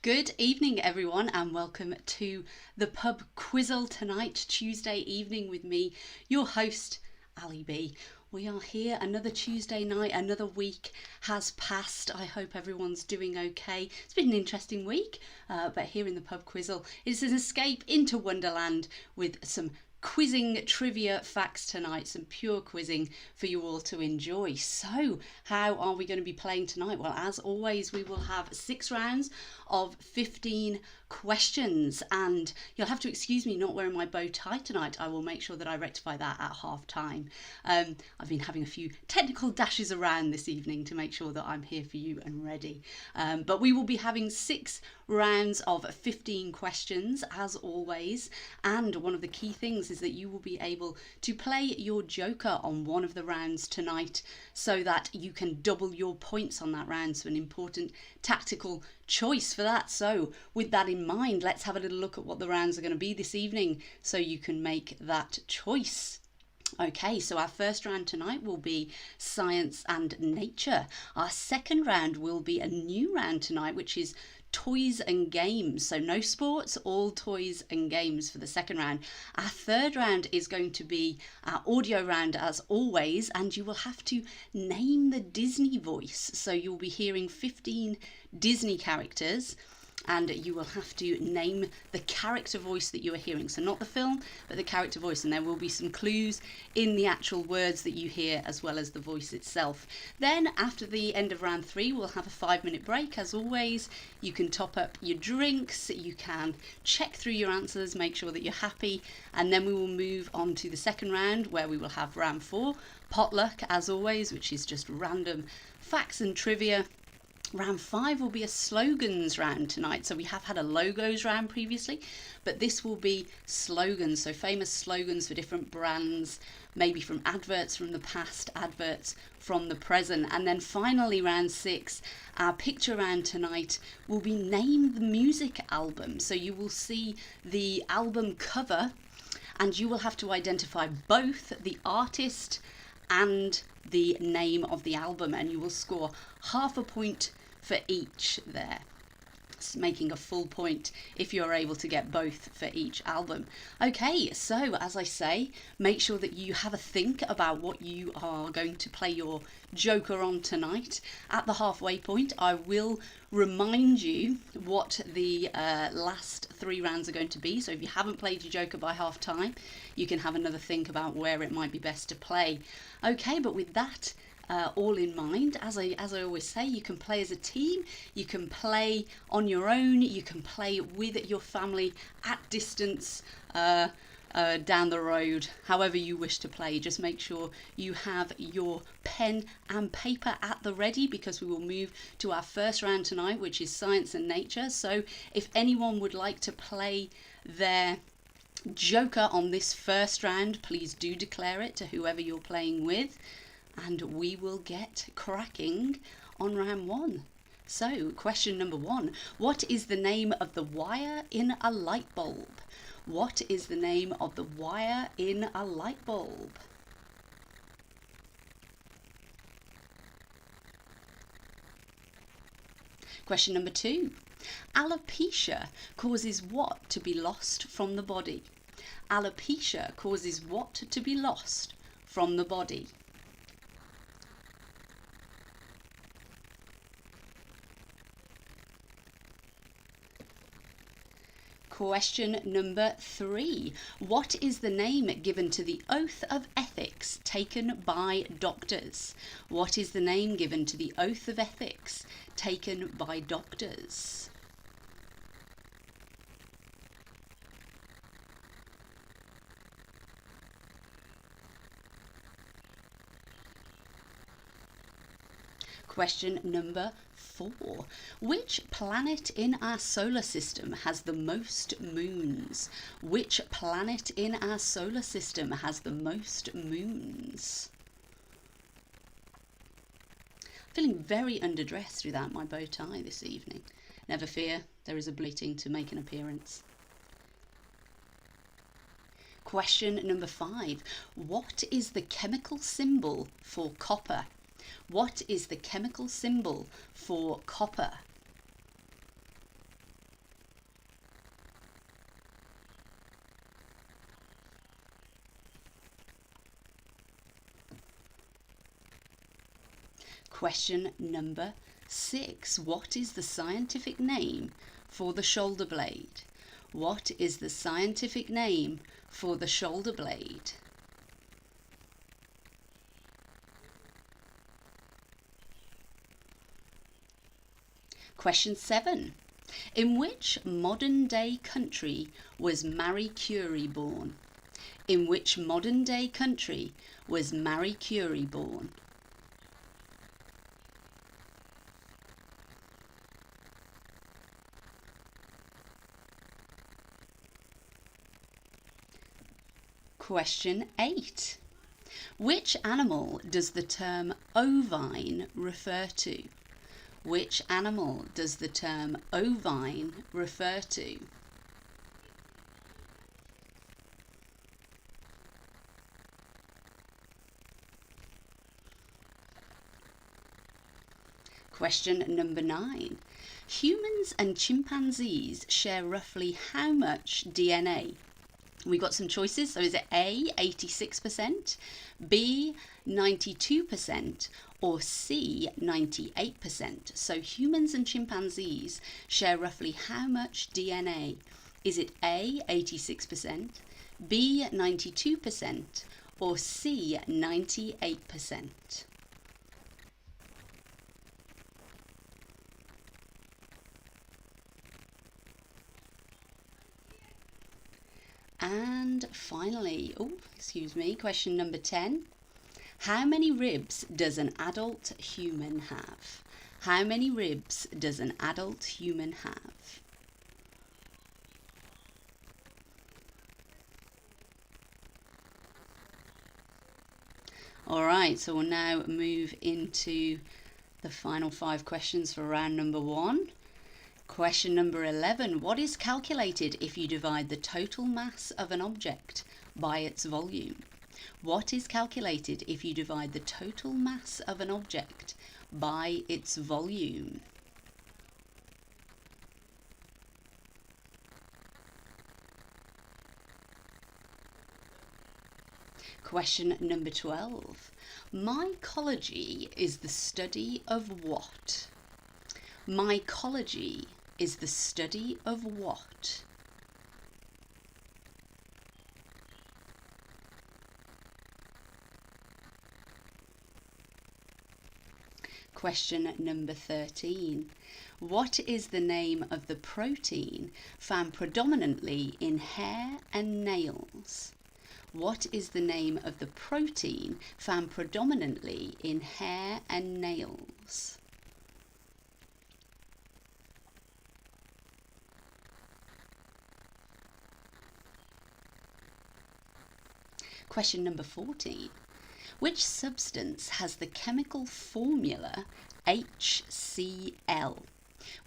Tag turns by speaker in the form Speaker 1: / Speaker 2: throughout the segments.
Speaker 1: Good evening, everyone, and welcome to the pub Quizzle tonight, Tuesday evening, with me, your host, Ali B. We are here another Tuesday night, another week has passed. I hope everyone's doing okay. It's been an interesting week, but here in the pub Quizzle, it's an escape into Wonderland with some quizzing trivia facts tonight, some pure quizzing for you all to enjoy. So how are we going to be playing tonight? Well, as always, we will have 6 rounds of 15 questions, and you'll have to excuse me not wearing my bow tie tonight. I will make sure that I rectify that at half time. I've been having a few technical dashes around this evening to make sure that I'm here for you and ready, but we will be having 6 rounds of 15 questions as always, and one of the key things is that you will be able to play your joker on one of the rounds tonight so that you can double your points on that round. So an important tactical choice for that. So with that in mind, let's have a little look at what the rounds are going to be this evening so you can make that choice. Okay, so our first round tonight will be science and nature. Our second round will be a new round tonight, which is toys and games. So no sports, all toys and games for the second round. Our third round is going to be our audio round as always, and you will have to name the Disney voice. So you'll be hearing 15 Disney characters, and you will have to name the character voice that you are hearing. So not the film, but the character voice. And there will be some clues in the actual words that you hear as well as the voice itself. Then after the end of round 3, we'll have a 5-minute break. As always, you can top up your drinks, you can check through your answers, make sure that you're happy. And then we will move on to the second round, where we will have round 4, potluck as always, which is just random facts and trivia. Round 5 will be a slogans round tonight. So we have had a logos round previously, but this will be slogans. So famous slogans for different brands, maybe from adverts from the past, adverts from the present. And then finally, round 6, our picture round tonight will be name the music album. So you will see the album cover and you will have to identify both the artist and the name of the album, and you will score half a point for each there. It's making a full point if you're able to get both for each album. Okay, so as I say, make sure that you have a think about what you are going to play your joker on tonight. At the halfway point, I will remind you what the last 3 rounds are going to be. So if you haven't played your joker by half time, you can have another think about where it might be best to play. Okay, but with that all in mind, as I always say, you can play as a team, you can play on your own, you can play with your family at distance, down the road, however you wish to play. Just make sure you have your pen and paper at the ready, because we will move to our first round tonight, which is science and nature. So if anyone would like to play their joker on this first round, please do declare it to whoever you're playing with, and we will get cracking on round 1. So, question number 1. What is the name of the wire in a light bulb? What is the name of the wire in a light bulb? Question number 2. Alopecia causes what to be lost from the body? Alopecia causes what to be lost from the body? Question number 3. What is the name given to the oath of ethics taken by doctors? What is the name given to the oath of ethics taken by doctors? Question number 4. Which planet in our solar system has the most moons? Which planet in our solar system has the most moons? Feeling very underdressed without my bow tie this evening. Never fear, there is a bleating to make an appearance. Question number 5. What is the chemical symbol for copper? What is the chemical symbol for copper? Question number 6. What is the scientific name for the shoulder blade? What is the scientific name for the shoulder blade? Question 7. In which modern-day country was Marie Curie born? In which modern-day country was Marie Curie born? Question 8. Which animal does the term ovine refer to? Which animal does the term ovine refer to? Question number 9. Humans and chimpanzees share roughly how much DNA? We've got some choices. So is it A, 86%, B, 92%, or C, 98%? So humans and chimpanzees share roughly how much DNA? Is it A, 86%, B, 92%, or C, 98%? And finally, question number 10. How many ribs does an adult human have? How many ribs does an adult human have? All right, so we'll now move into the final 5 questions for round number 1. Question number 11. What is calculated if you divide the total mass of an object by its volume? What is calculated if you divide the total mass of an object by its volume? Question number 12. Mycology is the study of what? Mycology is the study of what? Question number 13. What is the name of the protein found predominantly in hair and nails? What is the name of the protein found predominantly in hair and nails? Question number 14. Which substance has the chemical formula HCl?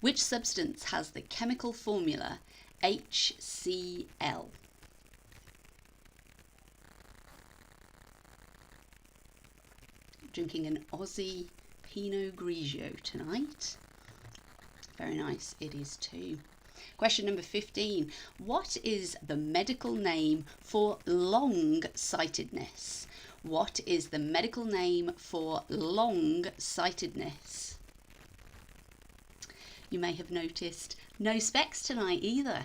Speaker 1: Which substance has the chemical formula HCl? Drinking an Aussie Pinot Grigio tonight. Very nice, it is too. Question number 15. What is the medical name for long-sightedness? What is the medical name for long-sightedness? You may have noticed no specs tonight either.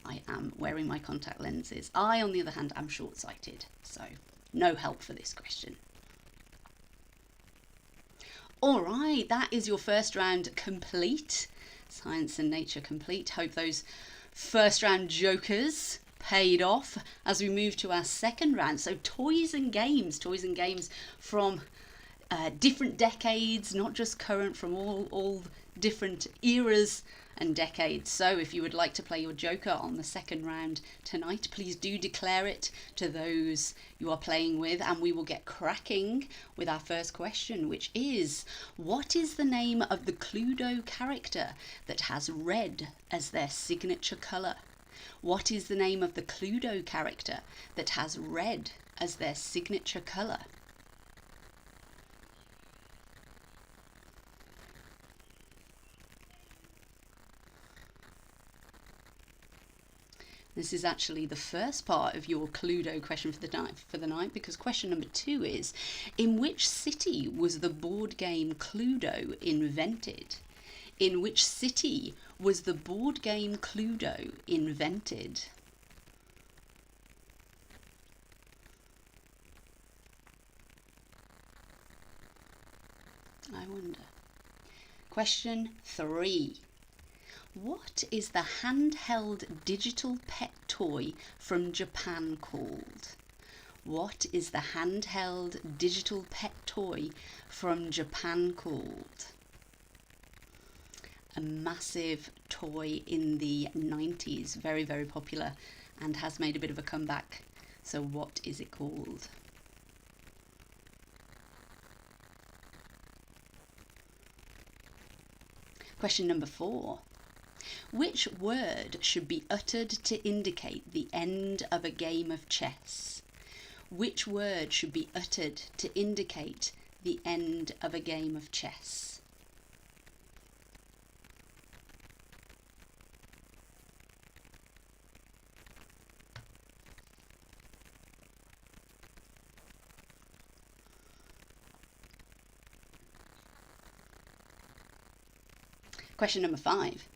Speaker 1: I am wearing my contact lenses. I, on the other hand, am short-sighted, so no help for this question. All right, that is your first round complete. Science and nature complete. Hope those first round jokers paid off as we move to our second round. So toys and games from different decades, not just current, from all different eras and decades. So if you would like to play your joker on the second round tonight, please do declare it to those you are playing with, and we will get cracking with our first question, which is, what is the name of the Cluedo character that has red as their signature colour? What is the name of the Cluedo character that has red as their signature colour? This is actually the first part of your Cluedo question for the night, because question number 2 is, in which city was the board game Cluedo invented? In which city was the board game Cluedo invented? I wonder. Question 3. What is the handheld digital pet toy from Japan called? What is the handheld digital pet toy from Japan called? A massive toy in the 90s, very, very popular, and has made a bit of a comeback. So what is it called? Question number 4. Which word should be uttered to indicate the end of a game of chess? Which word should be uttered to indicate the end of a game of chess? Question number 5.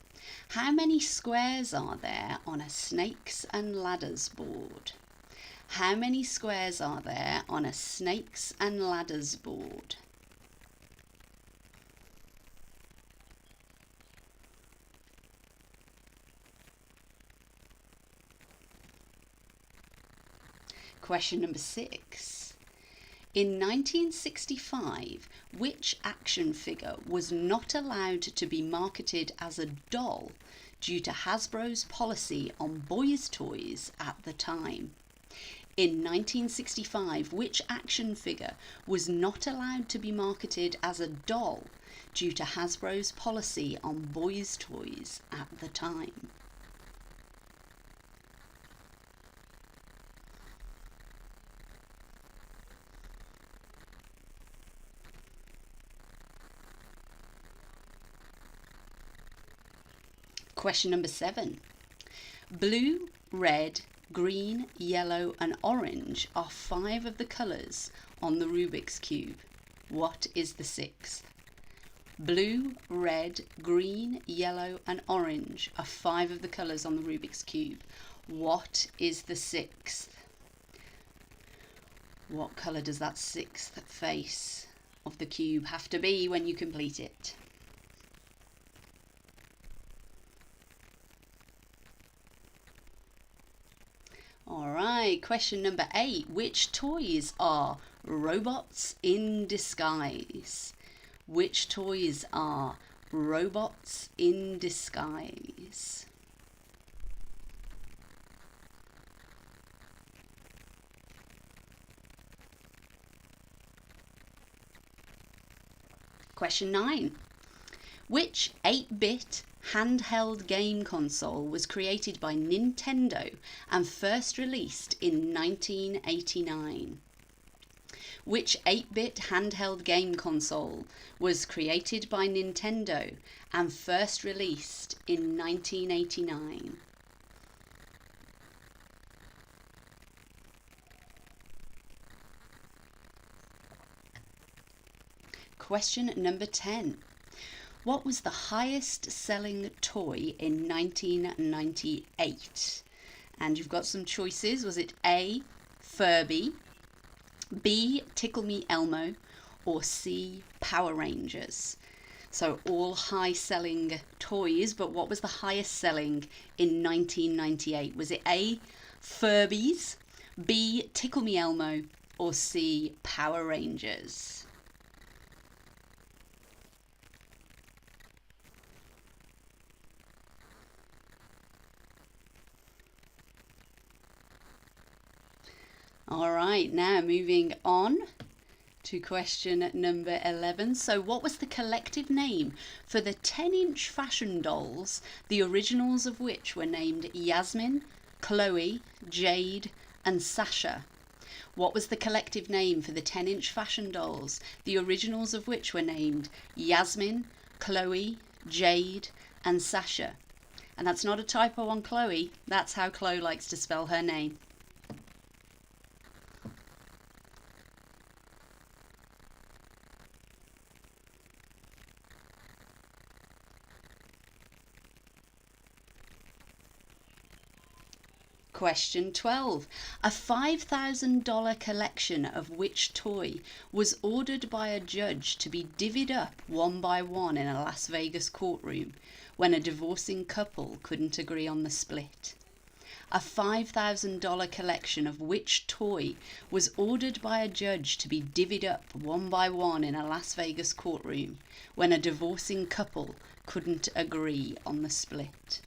Speaker 1: How many squares are there on a snakes and ladders board? How many squares are there on a snakes and ladders board? Question number 6. In 1965, which action figure was not allowed to be marketed as a doll due to Hasbro's policy on boys' toys at the time? In 1965, which action figure was not allowed to be marketed as a doll due to Hasbro's policy on boys' toys at the time? Question number 7. Blue, red, green, yellow and orange are 5 of the colours on the Rubik's Cube. What is the 6th? Blue, red, green, yellow and orange are 5 of the colours on the Rubik's Cube. What is the 6th? What colour does that 6th face of the cube have to be when you complete it? Alright, question number 8. Which toys are robots in disguise? Which toys are robots in disguise? Question 9. Which 8-bit handheld game console was created by Nintendo and first released in 1989? Which 8-bit handheld game console was created by Nintendo and first released in 1989? Question number 10. What was the highest selling toy in 1998? And you've got some choices. Was it A, Furby, B, Tickle Me Elmo, or C, Power Rangers? So all high selling toys, but what was the highest selling in 1998? Was it A, Furbies, B, Tickle Me Elmo, or C, Power Rangers? All right, now moving on to question number 11. So what was the collective name for the 10-inch fashion dolls, the originals of which were named Yasmin, Chloe, Jade and Sasha? What was the collective name for the 10-inch fashion dolls, the originals of which were named Yasmin, Chloe, Jade and Sasha? And that's not a typo on Chloe, that's how Chloe likes to spell her name. Question 12. A $5,000 collection of which toy was ordered by a judge to be divvied up one by one in a Las Vegas courtroom when a divorcing couple couldn't agree on the split? A $5,000 collection of which toy was ordered by a judge to be divvied up one by one in a Las Vegas courtroom when a divorcing couple couldn't agree on the split?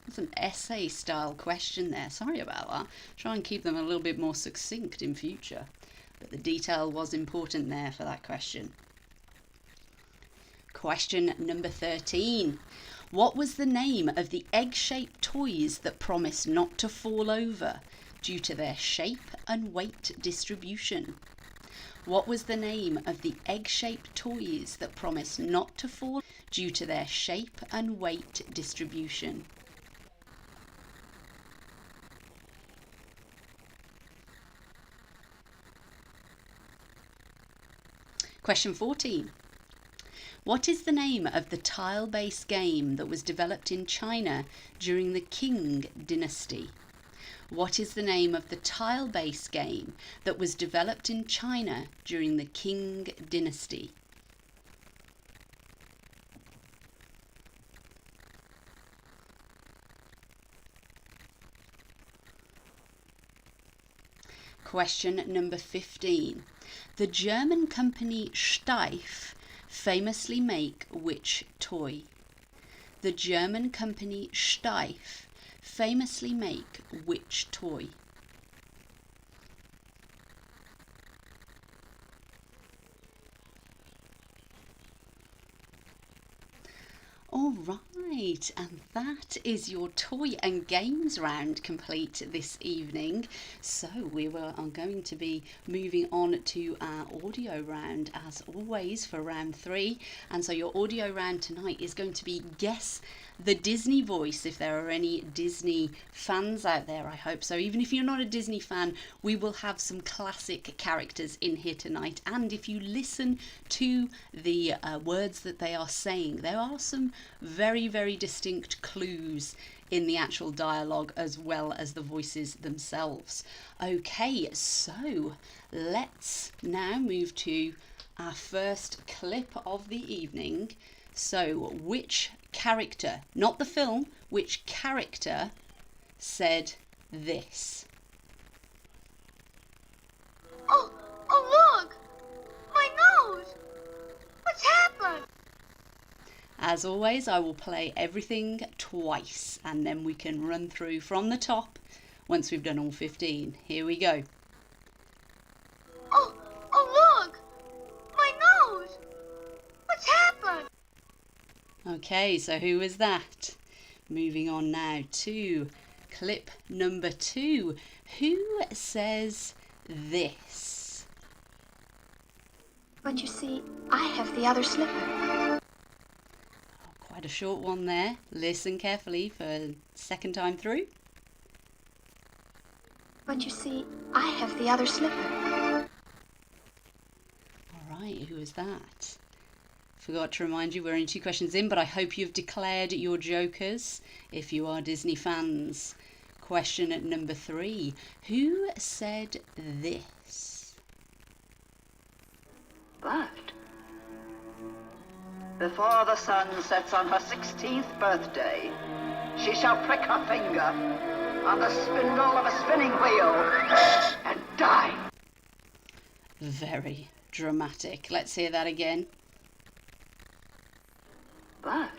Speaker 1: It's an essay style question there. Sorry about that. Try and keep them a little bit more succinct in future. But the detail was important there for that question. Question number 13. What was the name of the egg-shaped toys that promised not to fall over due to their shape and weight distribution? What was the name of the egg-shaped toys that promised not to fall due to their shape and weight distribution? Question 14. What is the name of the tile-based game that was developed in China during the Qing dynasty? What is the name of the tile-based game that was developed in China during the Qing dynasty? Question number 15. The German company Steiff famously make which toy? The German company Steiff famously make which toy? All right, and that is your toy and games round complete this evening. So we are going to be moving on to our audio round as always for round 3. And so your audio round tonight is going to be guess the Disney voice. If there are any Disney fans out there, I hope so. Even if you're not a Disney fan, we will have some classic characters in here tonight. And if you listen to the words that they are saying, there are some very, very distinct clues in the actual dialogue as well as the voices themselves. Okay, so let's now move to our first clip of the evening. So which character, not the film, which character said this?
Speaker 2: Oh look! My nose! What's happened?
Speaker 1: As always, I will play everything twice and then we can run through from the top once we've done all 15. Here we go.
Speaker 2: Oh look! My nose! What's happened?
Speaker 1: Okay, so who was that? Moving on now to clip number 2. Who says this?
Speaker 2: But you see, I have the other slipper.
Speaker 1: Quite a short one there. Listen carefully for a second time through.
Speaker 2: But you see, I have the other slipper.
Speaker 1: All right, who is that? Forgot to remind you, we're only 2 questions in, but I hope you've declared your jokers if you are Disney fans. Question at number 3. Who said this?
Speaker 3: But before the sun sets on her 16th birthday, she shall prick her finger on the spindle of a spinning wheel and die.
Speaker 1: Very dramatic. Let's hear that again.
Speaker 3: But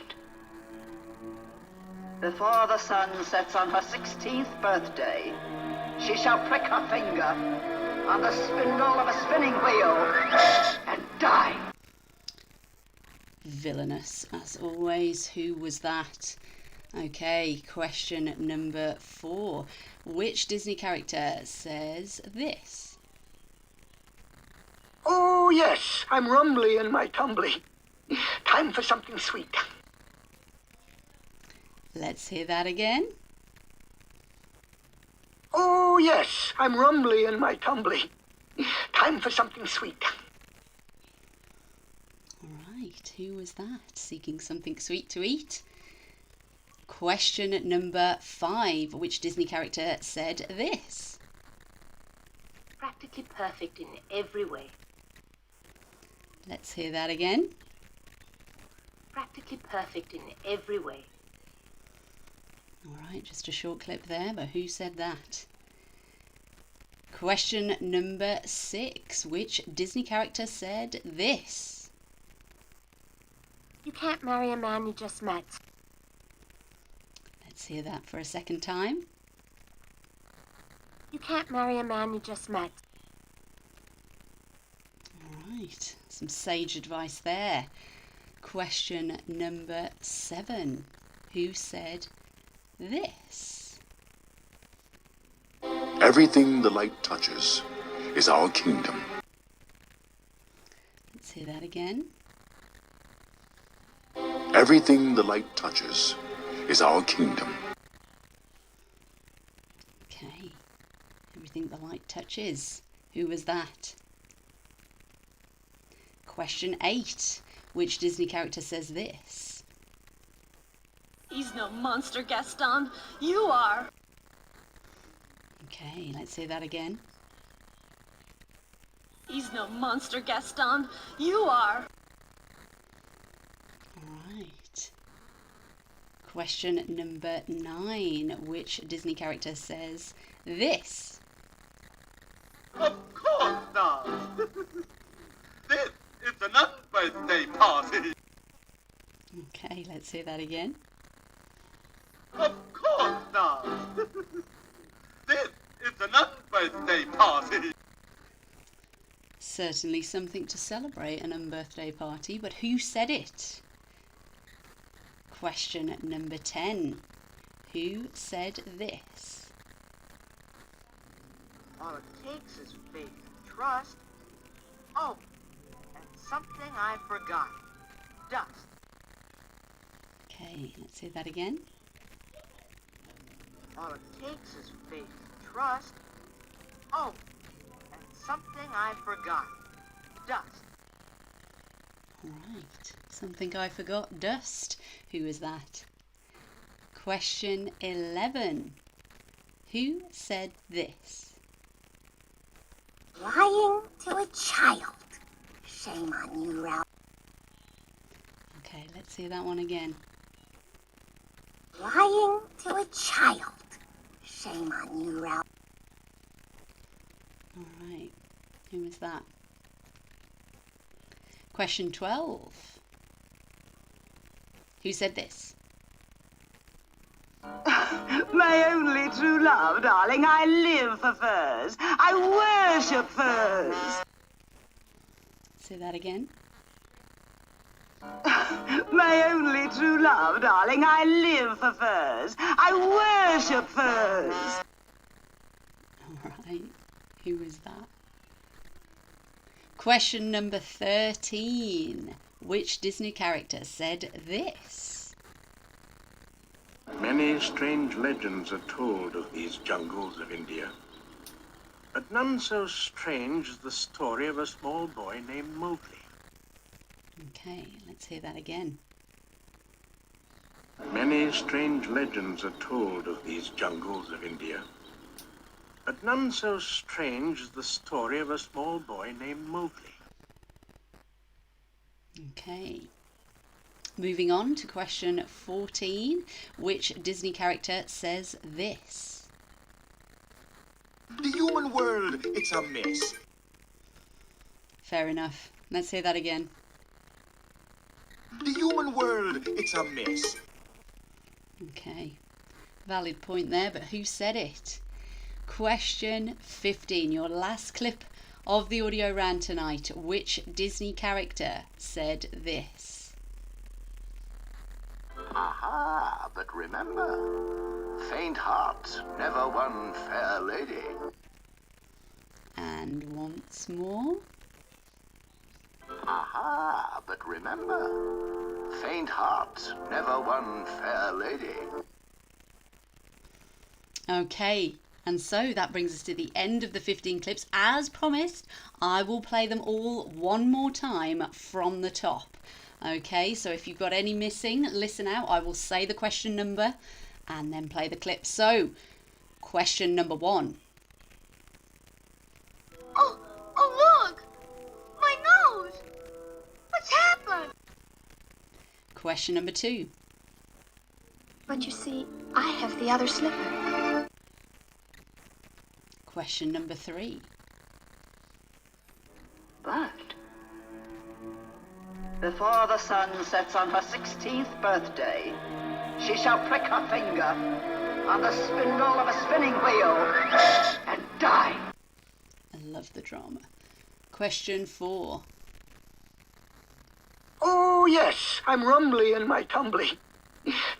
Speaker 3: before the sun sets on her 16th birthday, she shall prick her finger on the spindle of a spinning wheel and die.
Speaker 1: Villainous, as always. Who was that? Okay, question number 4. Which Disney character says this?
Speaker 4: Oh, yes, I'm rumbly in my tumbly. Time for something sweet.
Speaker 1: Let's hear that again.
Speaker 4: Oh, yes, I'm rumbly in my tumbly. Time for something sweet.
Speaker 1: All right, who was that? Seeking something sweet to eat? Question number 5. Which Disney character said this?
Speaker 5: Practically perfect in every way.
Speaker 1: Let's hear that again.
Speaker 5: Practically perfect in every way.
Speaker 1: All right, just a short clip there, but who said that? Question number 6. Which Disney character said this?
Speaker 5: You can't marry a man you just met.
Speaker 1: Let's hear that for a second time.
Speaker 5: You can't marry a man you just met.
Speaker 1: All right, some sage advice there. Question number 7. Who said this?
Speaker 6: Everything the light touches is our kingdom.
Speaker 1: Let's hear that again.
Speaker 6: Everything the light touches is our kingdom.
Speaker 1: Okay, everything the light touches. Who was that? Question 8. Which Disney character says this?
Speaker 7: He's no monster, Gaston. You are.
Speaker 1: Okay, let's hear that again.
Speaker 7: He's no monster, Gaston. You are.
Speaker 1: All right. Question number 9. Which Disney character says this?
Speaker 8: Of course not. This is an unbirthday party.
Speaker 1: Okay, let's hear that again.
Speaker 8: Of course not. This is an unbirthday party.
Speaker 1: Certainly something to celebrate, an unbirthday party, but who said it? Question number 10. Who said this?
Speaker 9: All it takes is faith and trust. Oh, and something I forgot. Dust.
Speaker 1: Okay, let's hear that again.
Speaker 9: All it takes is faith and trust. Oh, and something I forgot. Dust.
Speaker 1: All right, something I forgot. Dust. Who is that? Question 11. Who said this?
Speaker 2: Lying to a child. Shame on you, Ralph.
Speaker 1: Okay, let's hear that one again.
Speaker 2: Lying to a child. Shame on you, Ralph.
Speaker 1: All right, who was that? Question 12. Who said this?
Speaker 10: My only true love, darling. I live for furs. I worship furs.
Speaker 1: Say that again.
Speaker 10: My only true love, darling. I live for furs. I worship furs.
Speaker 1: All right, who was that? Question number 13. Which Disney character said this?
Speaker 11: Many strange legends are told of these jungles of India, but none so strange as the story of a small boy named Mowgli.
Speaker 1: Okay, let's hear that again.
Speaker 11: Many strange legends are told of these jungles of India, but none so strange as the story of a small boy named Mowgli.
Speaker 1: Okay. Moving on to question 14. Which Disney character says this?
Speaker 6: The human world, it's a mess.
Speaker 1: Fair enough. Let's hear that again.
Speaker 6: The human world, it's a mess.
Speaker 1: Okay. Valid point there, but who said it? Question 15. Your last clip of the audio round tonight. Which Disney character said this?
Speaker 6: Aha, but remember, faint heart never won fair lady.
Speaker 1: And once more.
Speaker 6: Aha, but remember, faint heart never won fair lady.
Speaker 1: Okay, and so that brings us to the end of the 15 clips. As promised, I will play them all one more time from the top. Okay, so if you've got any missing, listen out. I will say the question number and then play the clip. So, question number 1.
Speaker 2: Oh, look! My nose! What's happened?
Speaker 1: Question number 2.
Speaker 2: But you see, I have the other slipper.
Speaker 1: Question number 3.
Speaker 3: But before the sun sets on her 16th birthday, she shall prick her finger on the spindle of a spinning wheel and die.
Speaker 1: I love the drama. Question 4.
Speaker 4: Oh, yes, I'm rumbly in my tumbly.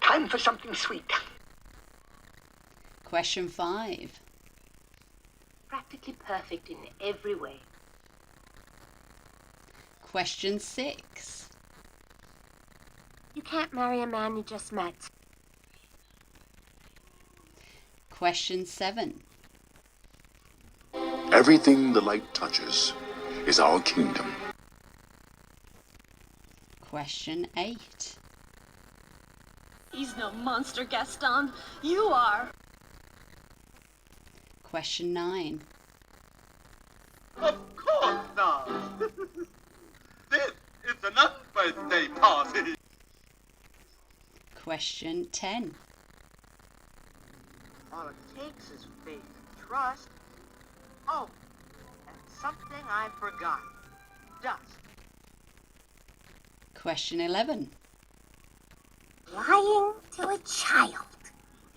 Speaker 4: Time for something sweet.
Speaker 1: Question 5.
Speaker 5: Practically perfect in every way.
Speaker 1: Question 6.
Speaker 5: You can't marry a man you just met.
Speaker 1: Question 7.
Speaker 12: Everything the light touches is our kingdom.
Speaker 1: Question 8.
Speaker 7: He's no monster, Gaston. You are.
Speaker 1: Question 9.
Speaker 8: Of course not. This is an unbirthday party.
Speaker 1: Question 10.
Speaker 9: All it takes is faith and trust. Oh, and something I forgot. Dust.
Speaker 1: Question 11.
Speaker 5: Lying to a child.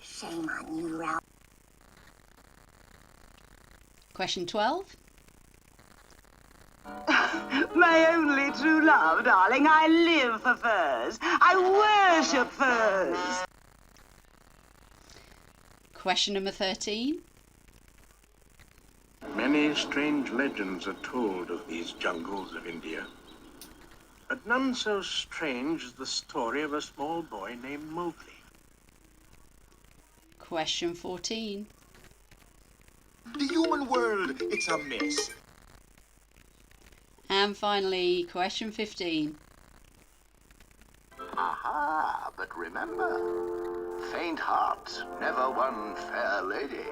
Speaker 5: Shame on you, Ralph.
Speaker 1: Question 12.
Speaker 10: My only true love, darling. I live for furs. I worship furs.
Speaker 1: Question number 13.
Speaker 11: Many strange legends are told of these jungles of India, but none so strange as the story of a small boy named Mowgli.
Speaker 1: Question 14.
Speaker 12: The human world, it's a mess.
Speaker 1: And finally, question 15.
Speaker 6: Aha, but remember, faint heart never won fair lady.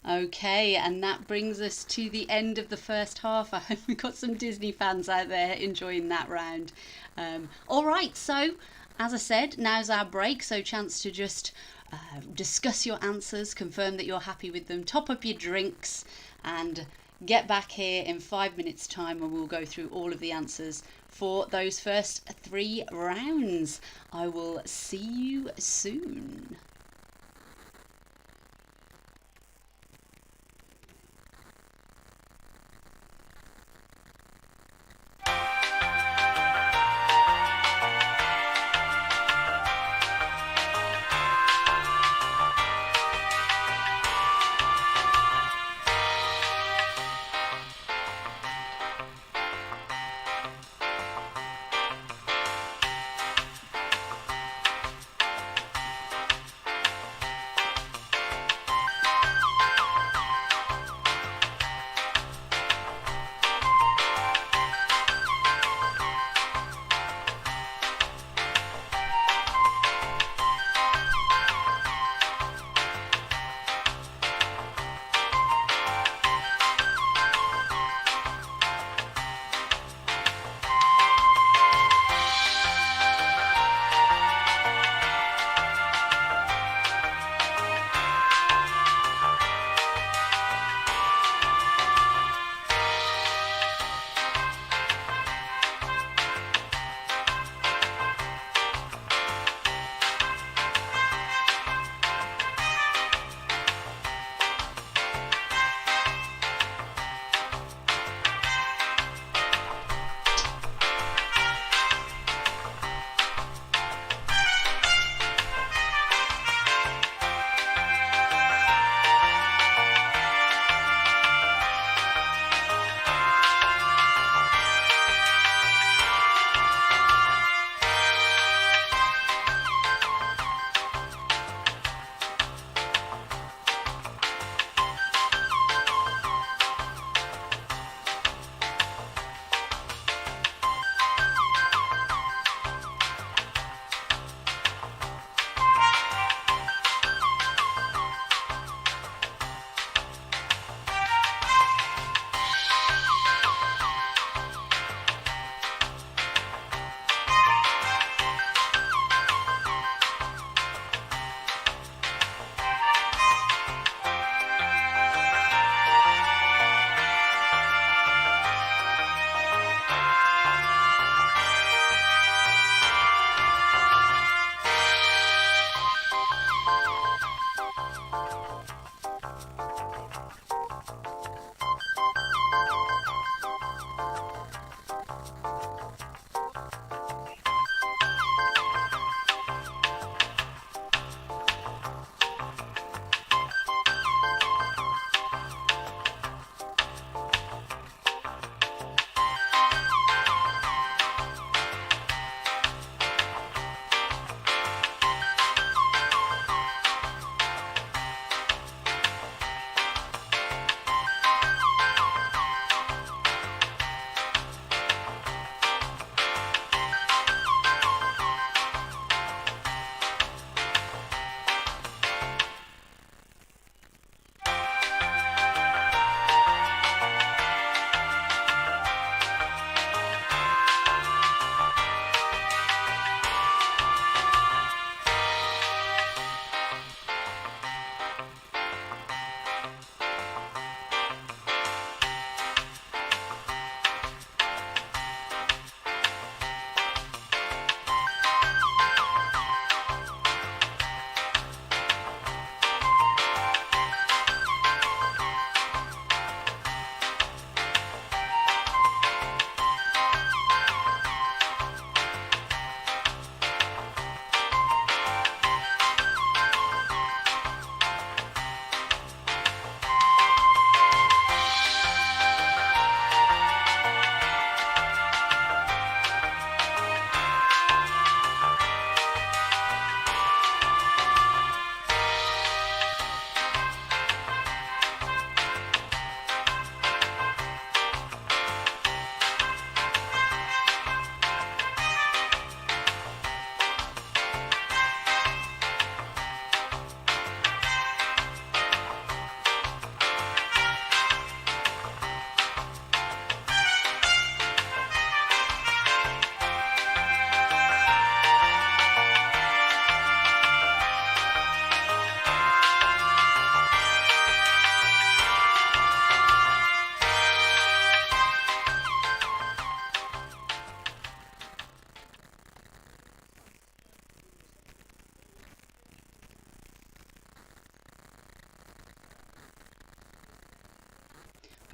Speaker 1: Okay, and that brings us to the end of the first half. I hope we've got some Disney fans out there enjoying that round. All right, so as I said, now's our break, so chance to just discuss your answers, confirm that you're happy with them, top up your drinks, and get back here in 5 minutes' time and we'll go through all of the answers for those first 3 rounds. I will see you soon.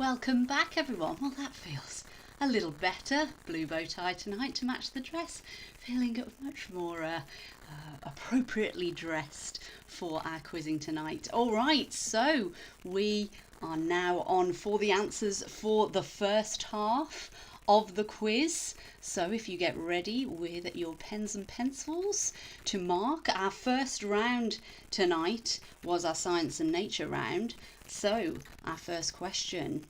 Speaker 1: Welcome back, everyone. Well, that feels a little better. Blue bow tie tonight to match the dress. Feeling much more appropriately dressed for our quizzing tonight. All right, so we are now on for the answers for the first half of the quiz. So if you get ready with your pens and pencils to mark, our first round tonight was our science and nature round. So our first question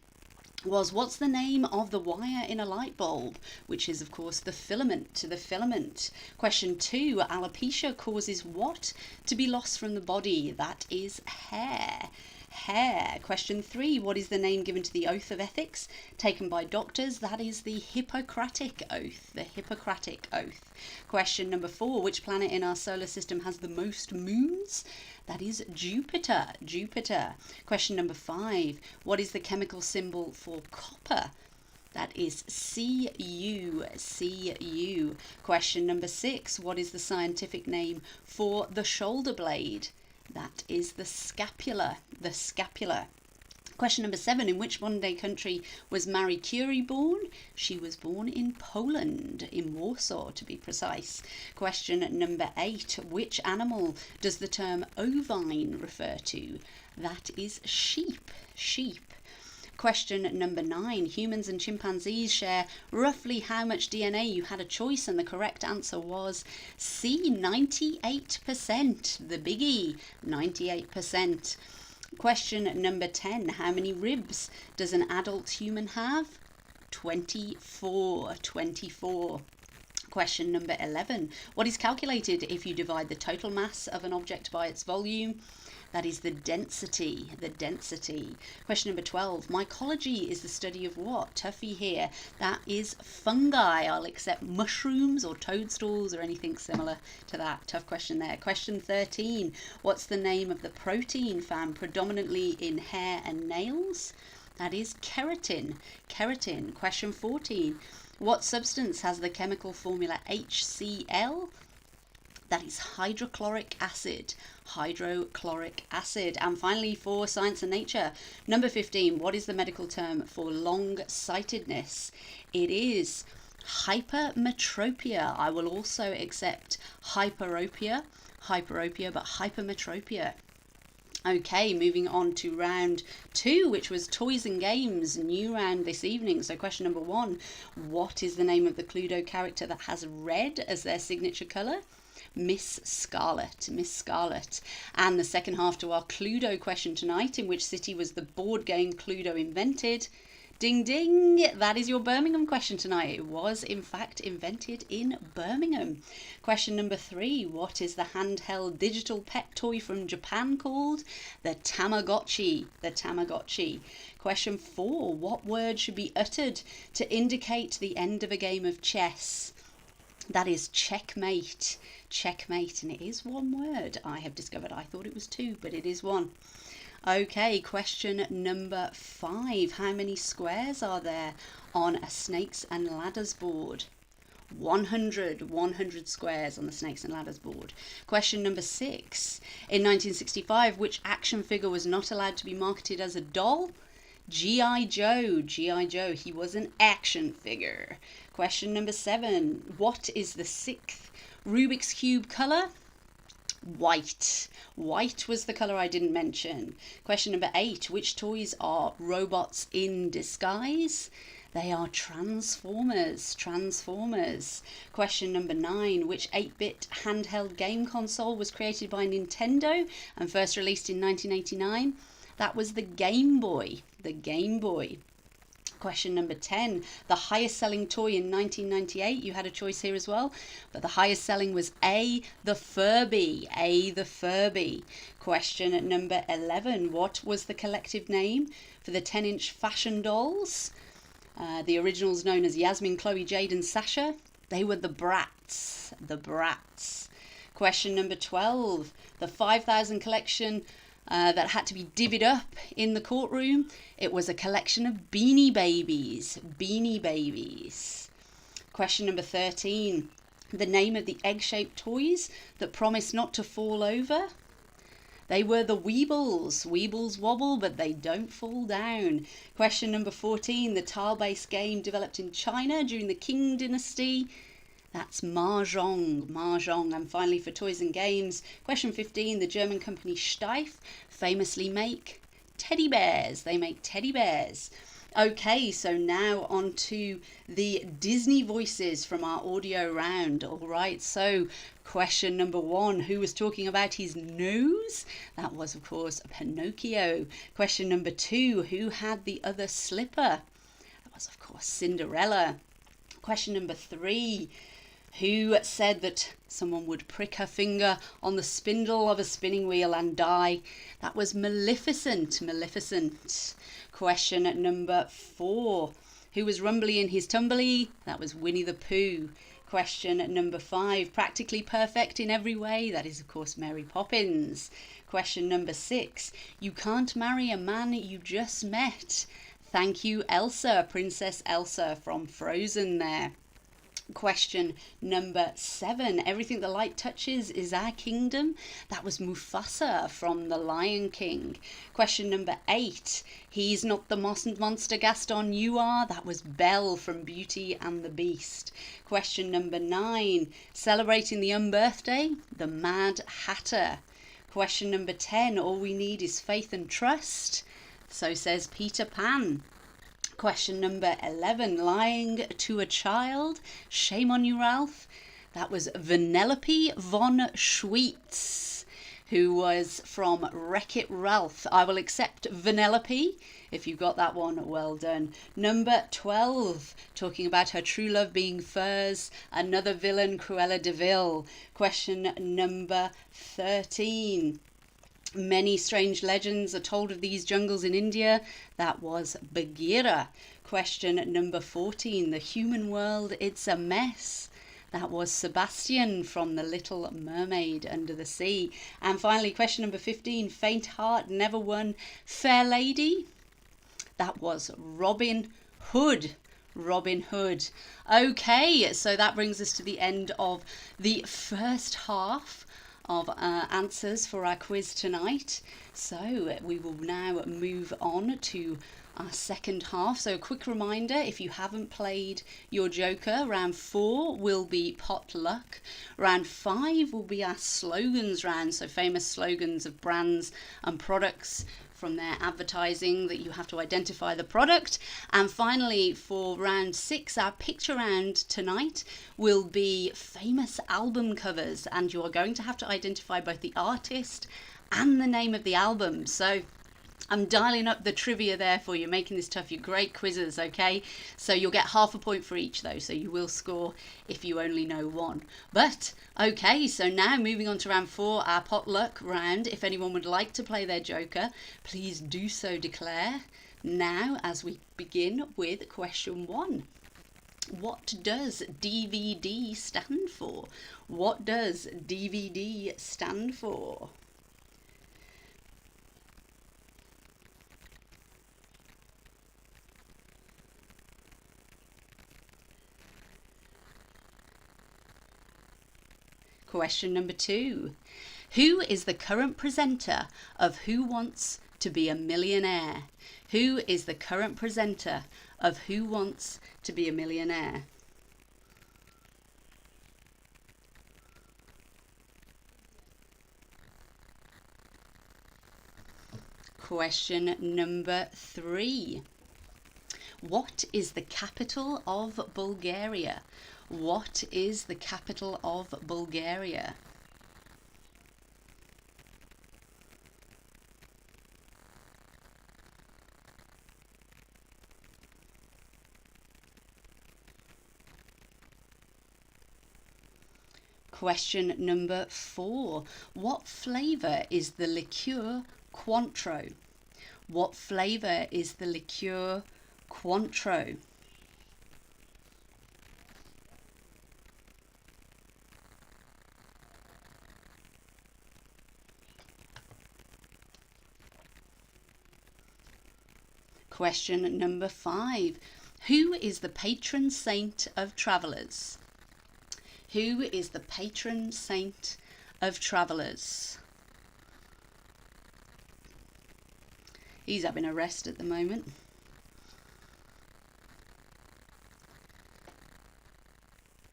Speaker 1: was, what's the name of the wire in a light bulb? Which is, of course, the filament. Question 2, alopecia causes what to be lost from the body? That is hair. Question 3, what is the name given to the oath of ethics taken by doctors? That is the Hippocratic Oath. Question number 4, which planet in our solar system has the most moons? That is Jupiter. Question number 5, what is the chemical symbol for copper? That is Cu. Question number 6, what is the scientific name for the shoulder blade? That is the scapula. Question number 7, in which modern-day country was Marie Curie born? She was born in Poland, in Warsaw to be precise. Question number 8, which animal does the term ovine refer to? That is sheep. Question number 9, humans and chimpanzees share roughly how much DNA? You had a choice and the correct answer was C, 98%, the biggie, 98%. Question number 10, how many ribs does an adult human have? 24. Question number 11, what is calculated if you divide the total mass of an object by its volume? That is the density. Question number 12. Mycology is the study of what? Tuffy here. That is fungi. I'll accept mushrooms or toadstools or anything similar to that. Tough question there. Question 13. What's the name of the protein found predominantly in hair and nails? That is keratin. Question 14. What substance has the chemical formula HCl? That is hydrochloric acid. And finally, for science and nature, number 15, what is the medical term for long-sightedness? It is hypermetropia. I will also accept hyperopia, but hypermetropia. Okay, moving on to round 2, which was toys and games, new round this evening. So question number 1, what is the name of the Cluedo character that has red as their signature colour? Miss Scarlet. And the second half to our Cluedo question tonight, in which city was the board game Cluedo invented? Ding ding, that is your Birmingham question tonight. It was in fact invented in Birmingham. Question number 3, what is the handheld digital pet toy from Japan called? The Tamagotchi. Question 4, what word should be uttered to indicate the end of a game of chess? That is checkmate, and it is one word, I have discovered. I thought it was 2, but it is 1. Okay, question number 5. How many squares are there on a snakes and ladders board? 100 squares on the snakes and ladders board. Question number 6. In 1965, which action figure was not allowed to be marketed as a doll? G.I. Joe. He was an action figure. Question number 7. What is the 6th Rubik's Cube colour? White. White was the colour I didn't mention. Question number 8. Which toys are robots in disguise? They are Transformers. Question number 9. Which 8-bit handheld game console was created by Nintendo and first released in 1989? That was the Game Boy. Question number 10. The highest selling toy in 1998. You had a choice here as well, but the highest selling was A, the Furby. Question number 11. What was the collective name for the 10-inch fashion dolls? The originals known as Yasmin, Chloe, Jade and Sasha. They were the Bratz. Question number 12. The 5,000 collection that had to be divvied up in the courtroom. It was a collection of Beanie Babies. Question number 13. The name of the egg-shaped toys that promised not to fall over? They were the Weebles. Weebles wobble, but they don't fall down. Question number 14. The tile-based game developed in China during the Qing dynasty. That's Mahjong. Mahjong. And finally, for toys and games, question 15. The German company Steiff famously make teddy bears. They make teddy bears. Okay, so now on to the Disney voices from our audio round. All right, so question number 1, who was talking about his nose? That was, of course, Pinocchio. Question number 2, who had the other slipper? That was, of course, Cinderella. Question number 3, who said that someone would prick her finger on the spindle of a spinning wheel and die? That was Maleficent. Maleficent. Question number 4. Who was rumbly in his tumbly? That was Winnie the Pooh. Question number 5. Practically perfect in every way? That is, of course, Mary Poppins. Question number 6. You can't marry a man you just met? Thank you, Elsa. Princess Elsa from Frozen there. Question number 7. Everything the light touches is our kingdom? That was Mufasa from The Lion King. Question number 8. He's not the monster Gaston, you are? That was Belle from Beauty and the Beast. Question number 9. Celebrating the unbirthday? The Mad Hatter. Question number 10. All we need is faith and trust. So says Peter Pan. Question number 11, lying to a child? Shame on you, Ralph. That was Vanellope von Schweetz, who was from Wreck-It Ralph. I will accept Vanellope. If you got that one, well done. Number 12, talking about her true love being furs. Another villain, Cruella de Vil. Question number 13. Many strange legends are told of these jungles in India. That was Bagheera. Question number 14. The human world, it's a mess. That was Sebastian from The Little Mermaid Under the Sea. And finally, question number 15. Faint heart never won fair lady. That was Robin Hood. Robin Hood. Okay, so that brings us to the end of the first half of answers for our quiz tonight. So we will now move on to our second half. So a quick reminder, if you haven't played your Joker, round 4 will be potluck. Round 5 will be our slogans round, so famous slogans of brands and products from their advertising that you have to identify the product. And finally, for round 6, our picture round tonight will be famous album covers, and you are going to have to identify both the artist and the name of the album. So I'm dialing up the trivia there for you, making this tough. You're great quizzes, okay? So you'll get half a point for each though, so you will score if you only know one. But, okay, so now moving on to round 4, our potluck round. If anyone would like to play their Joker, please do so declare now as we begin with question 1. What does DVD stand for? What does DVD stand for? Question number 2. Who is the current presenter of Who Wants to Be a Millionaire? Who is the current presenter of Who Wants to Be a Millionaire? Question number 3. What is the capital of Bulgaria? What is the capital of Bulgaria? Question number 4. What flavour is the liqueur Cointreau? What flavour is the liqueur Cointreau? Question number 5. Who is the patron saint of travellers? Who is the patron saint of travellers? He's having a rest at the moment.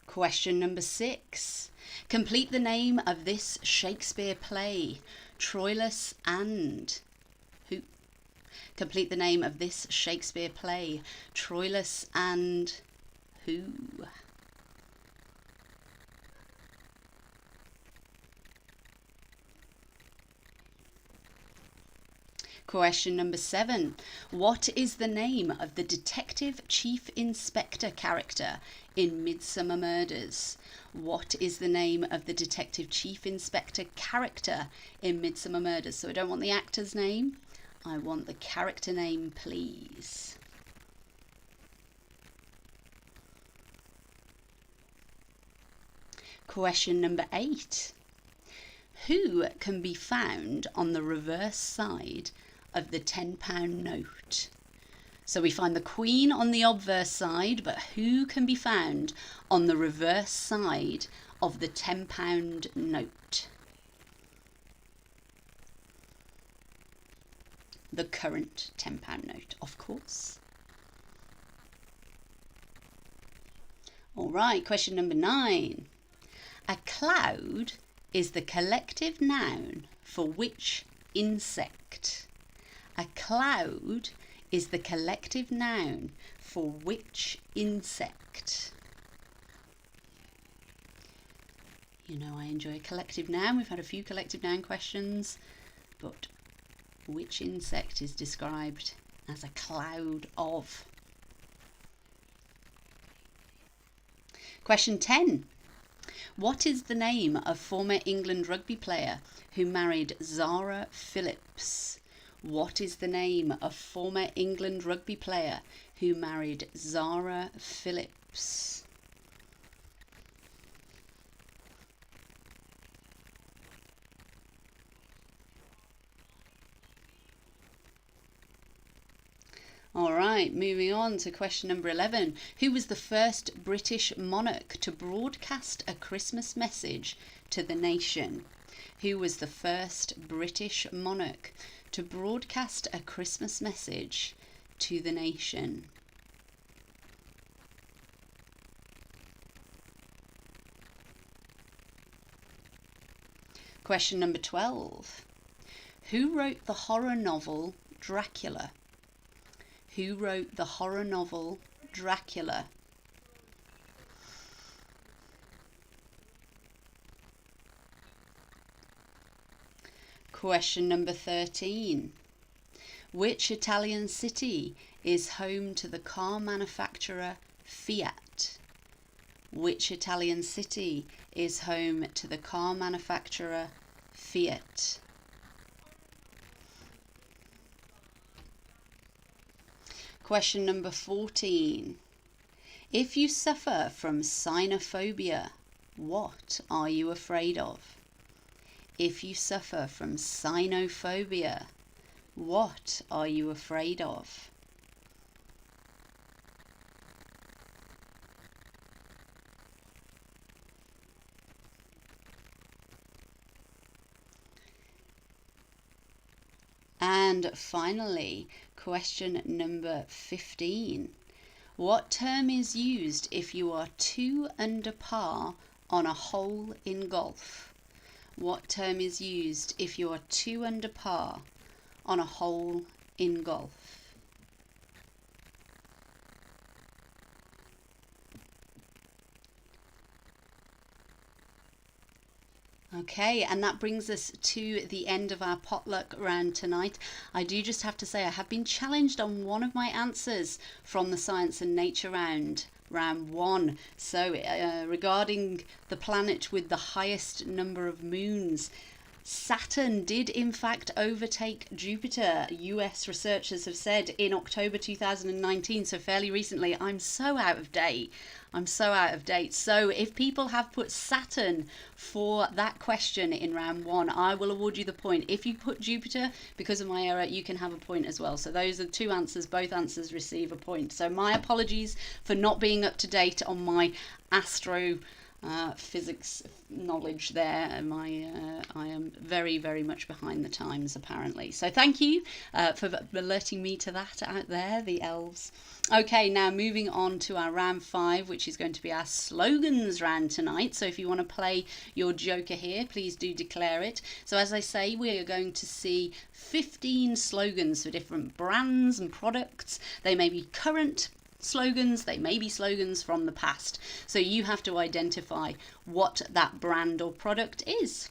Speaker 1: Question number 6. Complete the name of this Shakespeare play. Troilus and who? Complete the name of this Shakespeare play. Troilus and who? Question number 7. What is the name of the Detective Chief Inspector character in Midsummer Murders? What is the name of the Detective Chief Inspector character in Midsummer Murders? So I don't want the actor's name. I want the character name, please. Question number 8. Who can be found on the reverse side of the £10 note? So we find the Queen on the obverse side, but who can be found on the reverse side of the £10 note? The current £10 note, of course. All right, question number 9. A cloud is the collective noun for which insect? A cloud is the collective noun for which insect? You know I enjoy a collective noun. We've had a few collective noun questions, but which insect is described as a cloud of? Question 10. What is the name of former England rugby player who married Zara Phillips? What is the name of former England rugby player who married Zara Phillips? All right, moving on to question number 11. Who was the first British monarch to broadcast a Christmas message to the nation? Who was the first British monarch to broadcast a Christmas message to the nation? Question number 12. Who wrote the horror novel Dracula? Who wrote the horror novel Dracula? Question number 13. Which Italian city is home to the car manufacturer Fiat? Which Italian city is home to the car manufacturer Fiat? Question number 14. If you suffer from cynophobia, what are you afraid of? If you suffer from cynophobia, what are you afraid of? And finally, question number 15. What term is used if you are 2 under par on a hole in golf? What term is used if you are 2 under par on a hole in golf? Okay, and that brings us to the end of our potluck round tonight. I do just have to say I have been challenged on one of my answers from the Science and Nature round 1. So regarding the planet with the highest number of moons, Saturn did in fact overtake Jupiter, US researchers have said, in October 2019, so fairly recently. I'm so out of date. So if people have put Saturn for that question in round 1, I will award you the point. If you put Jupiter, because of my error, you can have a point as well. So those are 2 answers. Both answers receive a point. So my apologies for not being up to date on my astro physics knowledge there. I am very, very much behind the times, apparently. So thank you for alerting me to that out there, the elves. Okay, now moving on to our round 5, which is going to be our slogans round tonight. So if you want to play your joker here, please do declare it. So as I say, we are going to see 15 slogans for different brands and products. They may be current slogans, they may be slogans from the past. So you have to identify what that brand or product is.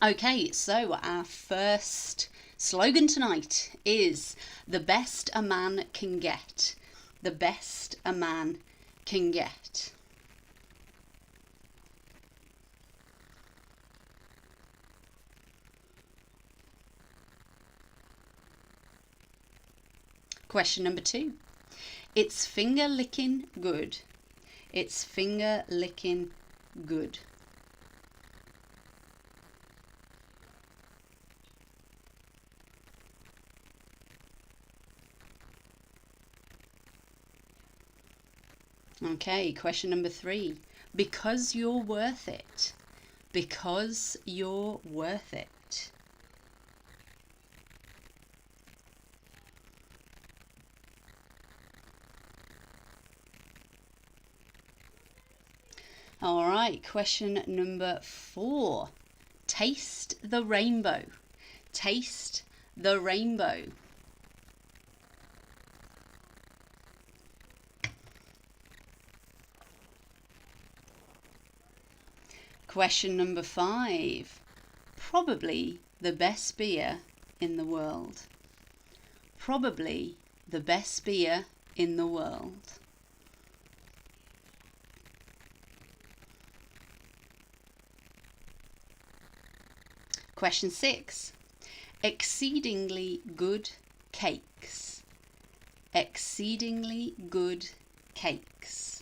Speaker 1: Okay, so our first slogan tonight is the best a man can get. The best a man can get. Question number 2. It's finger licking good. It's finger licking good. Okay, question number 3. Because you're worth it. Because you're worth it. All right, question number 4. Taste the rainbow. Taste the rainbow. Question number 5. Probably the best beer in the world. Probably the best beer in the world. Question 6. Exceedingly good cakes. Exceedingly good cakes.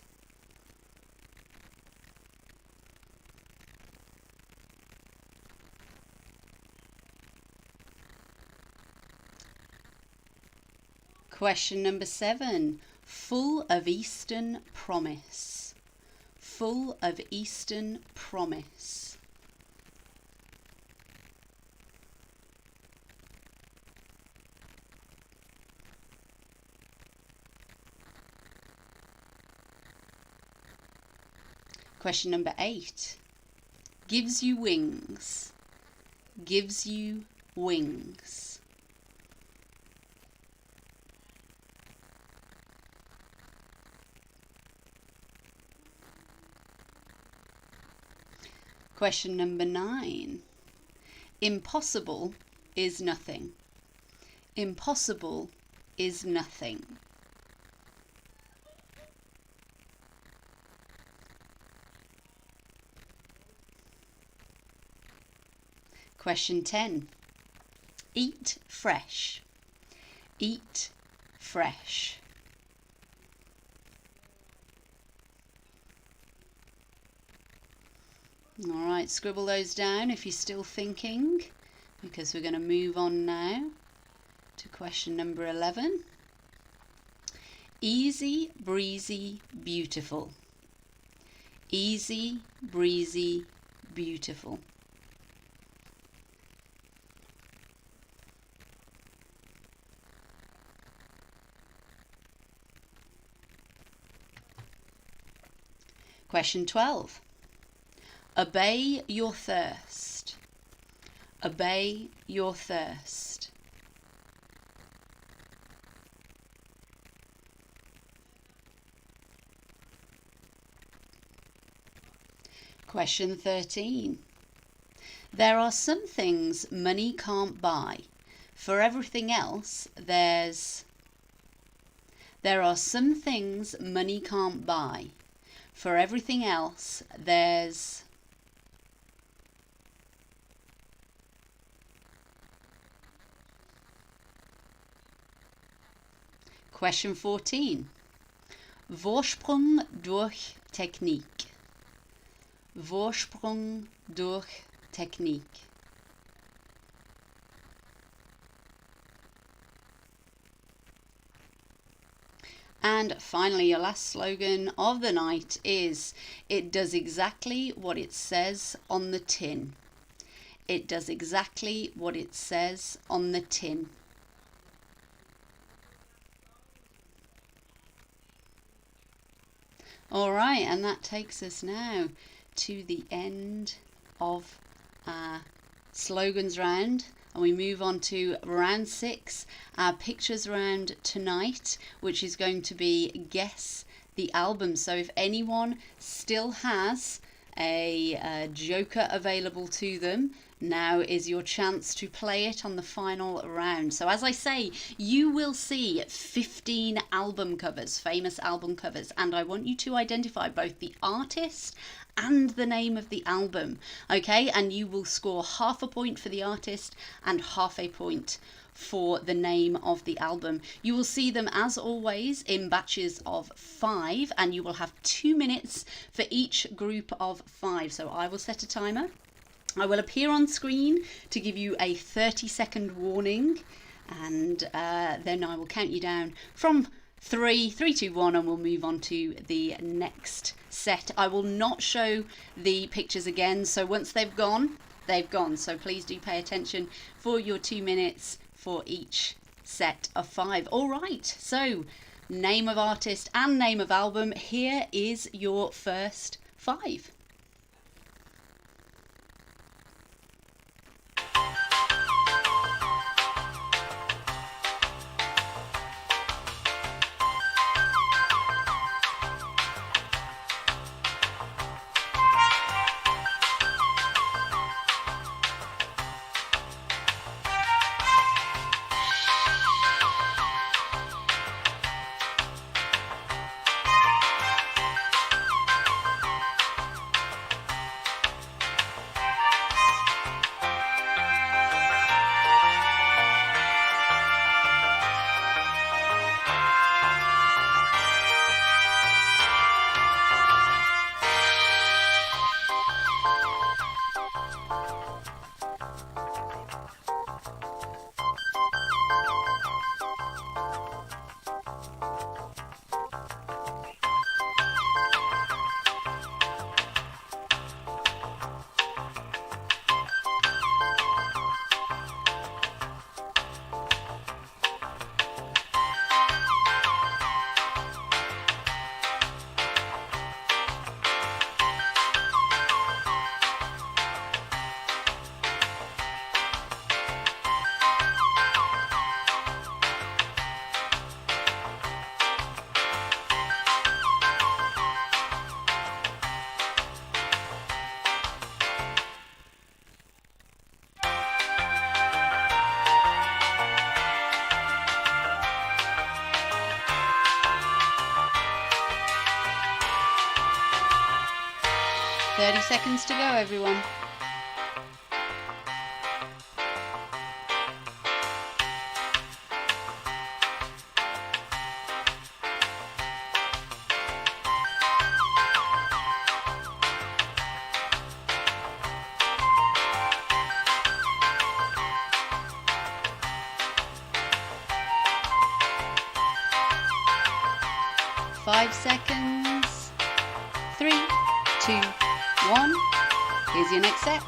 Speaker 1: Question number 7. Full of Eastern promise. Full of Eastern promise. Question number 8. Gives you wings. Gives you wings. Question number 9. Impossible is nothing. Impossible is nothing. Question 10. Eat fresh. Eat fresh. All right, scribble those down if you're still thinking, because we're going to move on now to question number 11. Easy, breezy, beautiful. Easy, breezy, beautiful. Question 12. Obey your thirst. Obey your thirst. Question 13. There are some things money can't buy. For everything else, there's... There are some things money can't buy. For everything else, there's... Question 14. Vorsprung durch Technik. Vorsprung durch Technik. And finally, your last slogan of the night is, it does exactly what it says on the tin. It does exactly what it says on the tin. All right, and that takes us now to the end of our slogans round, and we move on to round 6, our pictures round tonight, which is going to be guess the album. So if anyone still has a joker available to them, now is your chance to play it on the final round. So as I say, you will see 15 album covers, famous album covers, and I want you to identify both the artist and the name of the album, okay? And you will score half a point for the artist and half a point for the name of the album. You will see them, as always, in batches of 5, and you will have 2 minutes for each group of 5. So I will set a timer. I will appear on screen to give you a 30-second warning, and then I will count you down from 3, 2, 1, and we'll move on to the next set. I will not show the pictures again, so once they've gone, they've gone. So please do pay attention for your 2 minutes for each set of 5. All right, so name of artist and name of album. Here is your first 5. Seconds to go, everyone. Five seconds. 3, 2, 1. Here's your next set.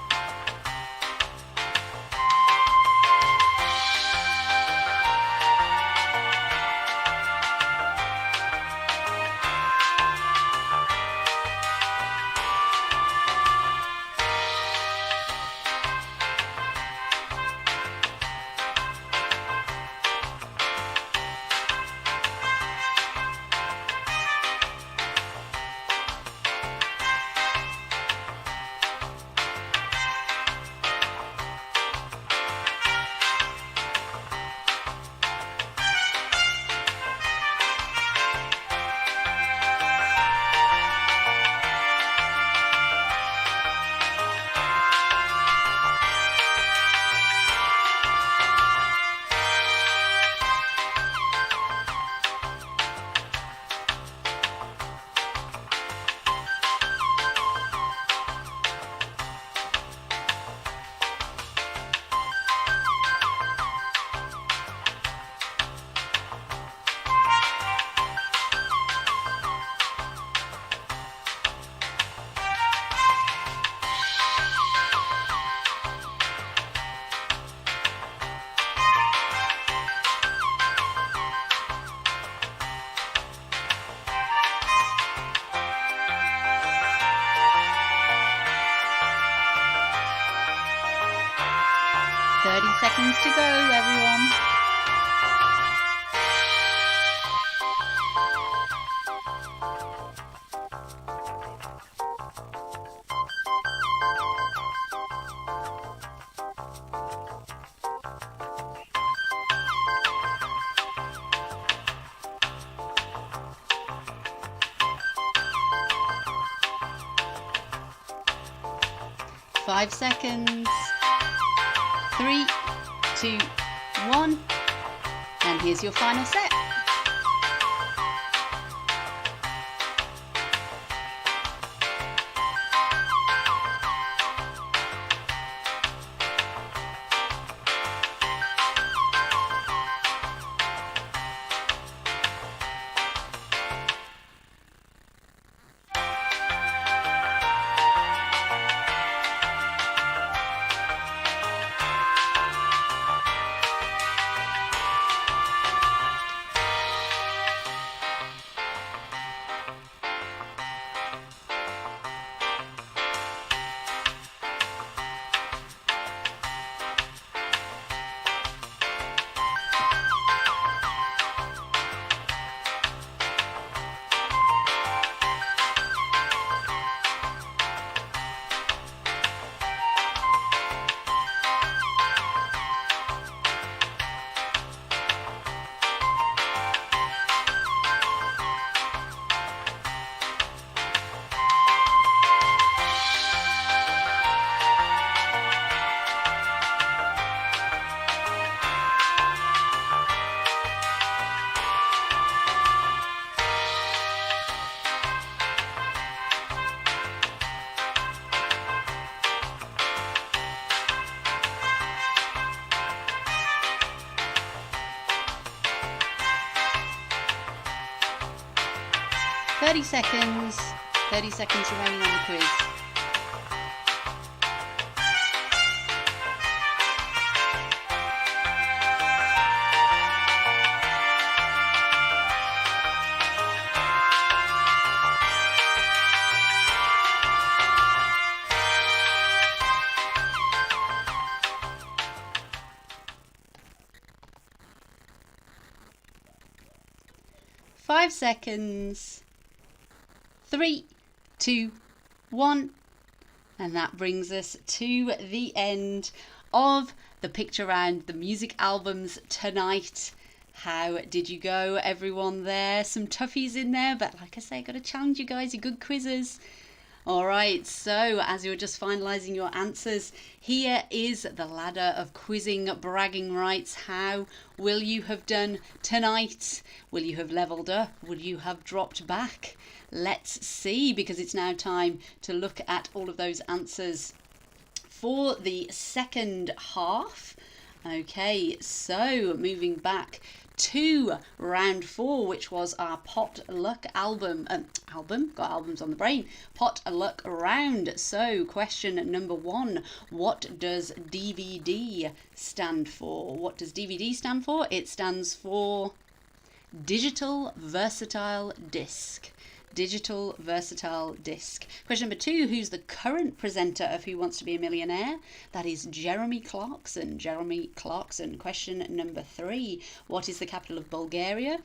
Speaker 1: 5 seconds. 3, 2, 1. And here's your final set. Seconds. 30 seconds remaining on the quiz. Five seconds. 3, 2, 1, and that brings us to the end of the picture round, the music albums tonight. How did you go, everyone there? Some toughies in there, but like I say, got to challenge you guys, you're good quizzes. Alright, so as you're just finalising your answers, here is the ladder of quizzing bragging rights. How will you have done tonight? Will you have levelled up? Will you have dropped back? Let's see, because it's now time to look at all of those answers for the second half. Okay, so moving back to round 4, which was our potluck album. Got albums on the brain. Potluck round. So question number 1, what does DVD stand for? What does DVD stand for? It stands for Digital Versatile Disc. Digital Versatile Disc. Question number 2, who's the current presenter of Who Wants to Be a Millionaire? That is Jeremy Clarkson. Jeremy Clarkson. Question number 3, what is the capital of Bulgaria?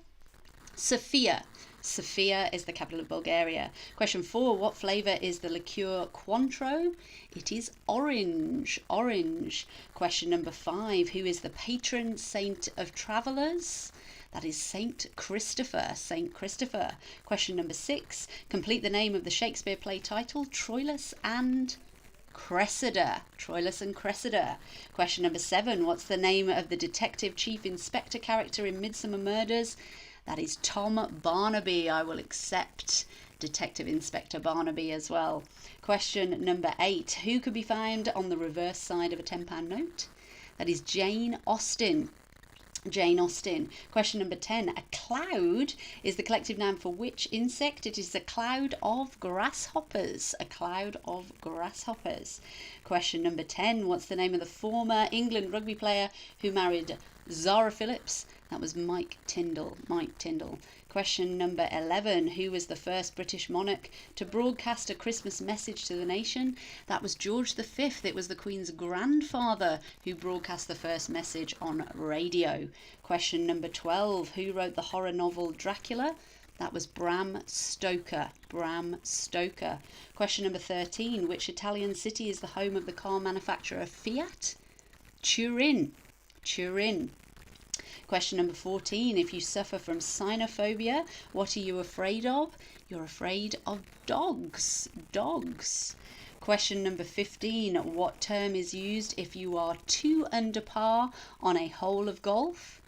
Speaker 1: Sofia. Sofia is the capital of Bulgaria. Question 4, what flavour is the liqueur Cointreau? It is orange. Orange. Question number 5, who is the patron saint of travellers? That is Saint Christopher. Saint Christopher. Question number 6. Complete the name of the Shakespeare play title, Troilus and Cressida. Troilus and Cressida. Question number 7. What's the name of the detective chief inspector character in Midsummer Murders? That is Tom Barnaby. I will accept Detective Inspector Barnaby as well. Question number 8. Who could be found on the reverse side of a £10 note? That is Jane Austen. Jane Austen. Question number 10. A cloud is the collective noun for which insect? It is a cloud of grasshoppers. A cloud of grasshoppers. Question number 10. What's the name of the former England rugby player who married Zara Phillips? That was Mike Tyndall. Mike Tyndall. Question number 11. Who was the first British monarch to broadcast a Christmas message to the nation? That was George V. It was the Queen's grandfather who broadcast the first message on radio. Question number 12. Who wrote the horror novel Dracula? That was Bram Stoker. Bram Stoker. Question number 13. Which Italian city is the home of the car manufacturer Fiat? Turin. Turin. Question number 14. If you suffer from cynophobia, what are you afraid of? You're afraid of dogs. Dogs. Question number 15. What term is used if you are 2 under par on a hole of golf?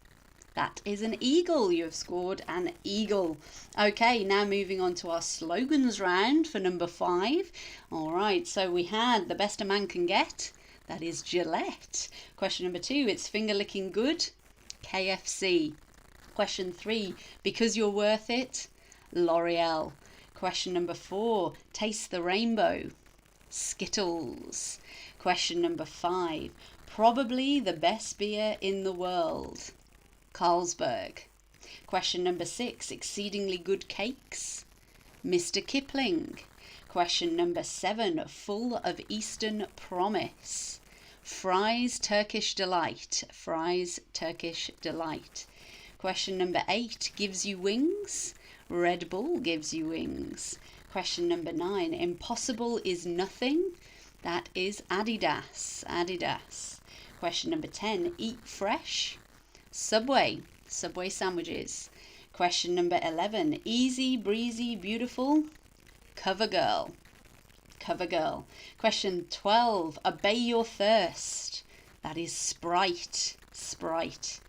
Speaker 1: That is an eagle. You have scored an eagle. Okay, now moving on to our slogans round for number 5. All right, so we had the best a man can get. That is Gillette. Question number 2, it's finger licking good. KFC. Question 3, because you're worth it. L'Oreal. Question number 4, taste the rainbow. Skittles. Question number 5, probably the best beer in the world. Carlsberg. Question number 6, exceedingly good cakes. Mr. Kipling. Question number 7, full of Eastern promise. Fries Turkish Delight. Fries Turkish Delight. Question number 8, gives you wings. Red Bull gives you wings. Question number 9, impossible is nothing. That is Adidas. Adidas. Question number 10, eat fresh. Subway. Subway sandwiches. Question number 11, easy breezy beautiful. CoverGirl. CoverGirl. Question 12, obey your thirst. That is Sprite. Sprite.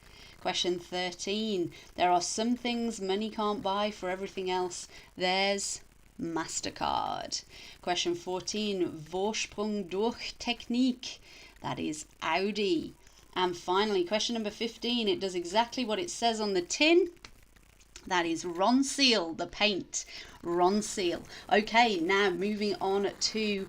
Speaker 1: Question 13, there are some things money can't buy, for everything else there's MasterCard. Question 14, Vorsprung durch Technik. That is Audi. And finally, question number 15, it does exactly what it says on the tin. That is Ronseal, the paint. Ronseal. Okay, now moving on to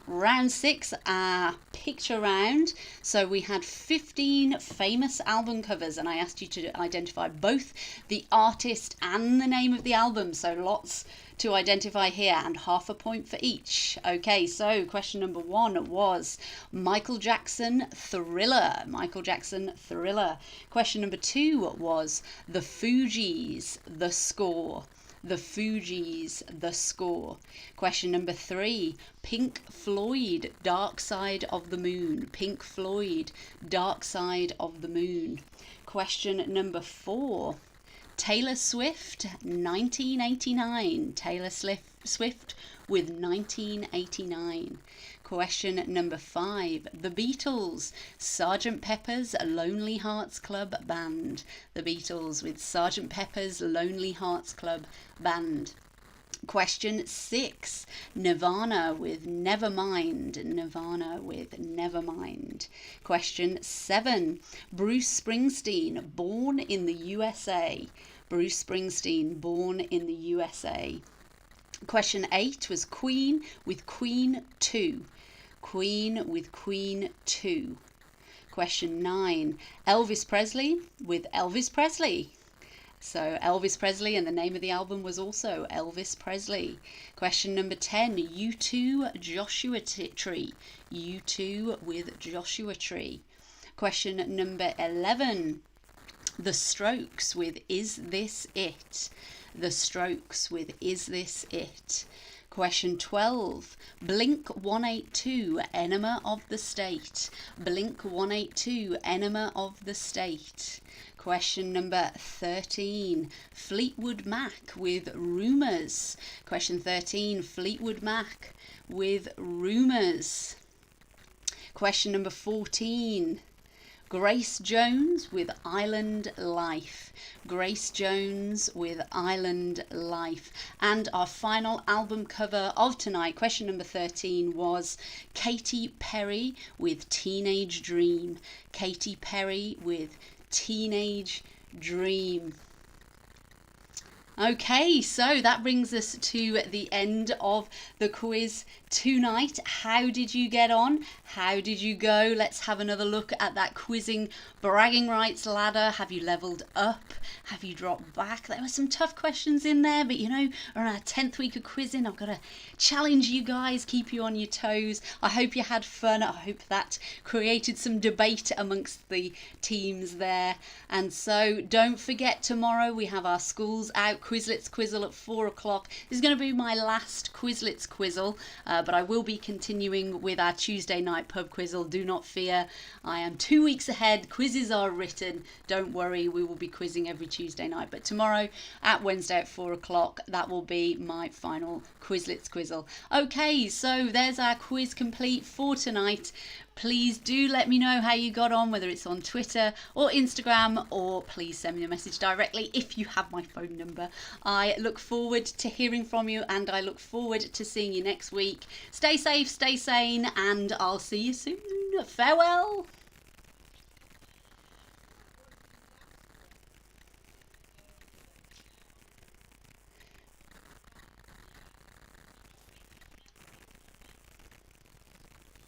Speaker 1: round 6, our picture round. So we had 15 famous album covers, and I asked you to identify both the artist and the name of the album. So lots to identify here, and half a point for each. Okay, so question number 1 was Michael Jackson Thriller. Michael Jackson Thriller. Question number 2 was The Fugees, The Score. The Fugees, The Score. Question number 3, Pink Floyd, Dark Side of the Moon. Pink Floyd, Dark Side of the Moon. Question number 4, Taylor Swift, 1989. Taylor Swift with 1989. Question number 5, The Beatles, Sgt. Pepper's Lonely Hearts Club Band. The Beatles with Sgt. Pepper's Lonely Hearts Club Band. Question 6, Nirvana with Nevermind. Nirvana with Nevermind. Question 7, Bruce Springsteen, Born in the USA. Bruce Springsteen, Born in the USA. Question 8 was Queen with Queen 2. Queen with Queen 2. Question 9, Elvis Presley with Elvis Presley. So Elvis Presley, and the name of the album was also Elvis Presley. Question number 10, U2 Joshua Tree. U2 with Joshua Tree. Question number 11, The Strokes with Is This It? The Strokes with Is This It? Question 12, Blink 182, Enema of the State. Blink 182, Enema of the State. Question number 13, Fleetwood Mac with Rumours. Question 13, Fleetwood Mac with Rumours. Question number 14, Grace Jones with Island Life. Grace Jones with Island Life. And our final album cover of tonight, question number 13, was Katy Perry with Teenage Dream. Katy Perry with Teenage Dream. Okay, so that brings us to the end of the quiz tonight. How did you get on? How did you go? Let's have another look at that quizzing bragging rights ladder. Have you leveled up? Have you dropped back? There were some tough questions in there, but you know, we're on our 10th week of quizzing. I've got to challenge you guys, keep you on your toes. I hope you had fun. I hope that created some debate amongst the teams there. And so don't forget, tomorrow we have our Schools Out Quizlets Quizzle at 4 o'clock. This is going to be my last Quizlets Quizzle, but I will be continuing with our Tuesday night pub Quizzle. Do not fear, I am 2 weeks ahead. Quizzes are written. Don't worry, we will be quizzing every Tuesday night. But tomorrow at Wednesday at 4 o'clock, that will be my final Quizlets Quizzle. Okay, so there's our quiz complete for tonight. Please do let me know how you got on, whether it's on Twitter or Instagram, or please send me a message directly if you have my phone number. I look forward to hearing from you, and I look forward to seeing you next week. Stay safe, stay sane, and I'll see you soon. Farewell.